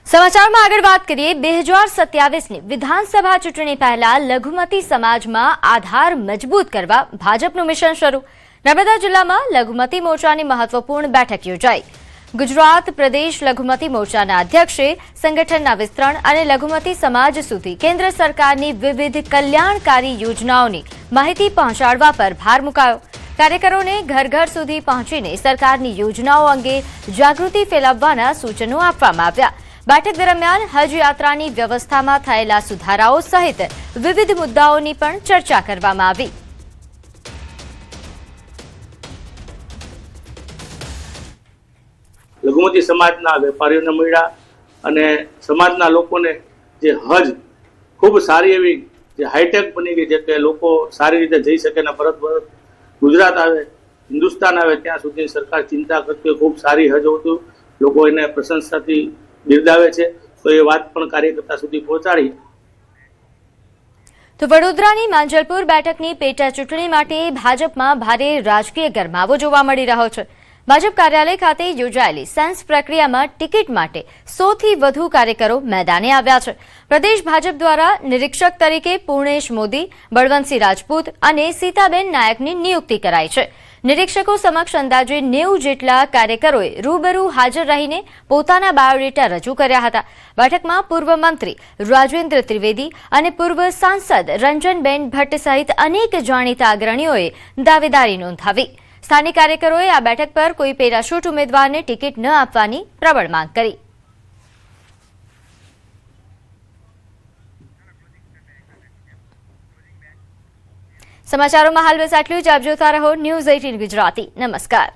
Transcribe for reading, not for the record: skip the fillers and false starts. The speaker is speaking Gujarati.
સમાચારમાં આગળ વાત કરીએ 2027ની વિધાનસભા ચૂંટણી પહેલા લઘુમતી સમાજમાં આધાર મજબૂત કરવા ભાજપનું મિશન શરૂ। નર્મદા જિલ્લામાં લઘુમતી મોરચાની મહત્વપૂર્ણ બેઠક યોજાઈ। ગુજરાત પ્રદેશ લઘુમતી મોરચાના અધ્યક્ષે સંગઠનના વિસ્તરણ અને લઘુમતી સમાજ સુધી કેન્દ્ર સરકારની વિવિધ કલ્યાણકારી યોજનાઓની માહિતી પહોંચાડવા પર ભાર મૂકાયો। કાર્યકરોને ઘર ઘર સુધી પહોંચીને સરકારની યોજનાઓ અંગે જાગૃતિ ફેલાવવાના સૂચનો આપવામાં આવ્યા। बैठक दरमियान हज यात्रानी व्यवस्था में थयेला सुधाराओ सहित विविध मुद्दाओनी पण चर्चा करवामां आवी। लघुमती समाजना वेपारीओने मळ्या अने समाजना लोकोने जे हज खूब सारी एवी जे हाईटेक बनी गई जे के लोको सारी रीते जई शके ने परत गुजरात आवे हिंदुस्तान आवे त्यां सुधी सरकार चिंता करती खूब सारी हज होती लोको एने प्रशंसाथी बिरदावे छे। तो ये बात पण कार्यकर्ता सुधी पहोंचाडी। तो वडोदरानी માંજલપુર બેઠકની પેટા ચૂંટણી માટે ભાજપમાં ભારે રાજકીય ગરમાવો જોવા મળી રહ્યો છે। ભાજપ કાર્યાલય ખાતે યોજાયેલી સેન્સ પ્રક્રિયામાં ટિકિટ માટે 100થી વધુ કાર્યકરો મેદાને આવ્યા છે। પ્રદેશ ભાજપ દ્વારા નિરીક્ષક તરીકે પૂર્ણેશ મોદી, બળવંતસિંહ રાજપૂત અને સીતાબેન નાયકની નિયુક્તિ કરાઈ છે। નિરીક્ષકો સમક્ષ અંદાજે 90 જેટલા કાર્યકરોએ રૂબરૂ હાજર રહીને પોતાના બાયોડેટા રજૂ કર્યા હતા। બેઠકમાં પૂર્વ મંત્રી રાજેન્દ્ર ત્રિવેદી અને પૂર્વ સાંસદ રંજનબેન ભટ્ટ સહિત અનેક જાણીતા અગ્રણીઓએ દાવેદારી નોંધાવી। સ્થાનિક કાર્યકરોએ આ બેઠક પર કોઈ પેરાશૂટ ઉમેદવારને ટિકિટ ન આપવાની પ્રબળ માંગ કરી। समाचारों में हाल बस आटलू ज। आप जोता रहो न्यूज़ 18 गुजराती। नमस्कार।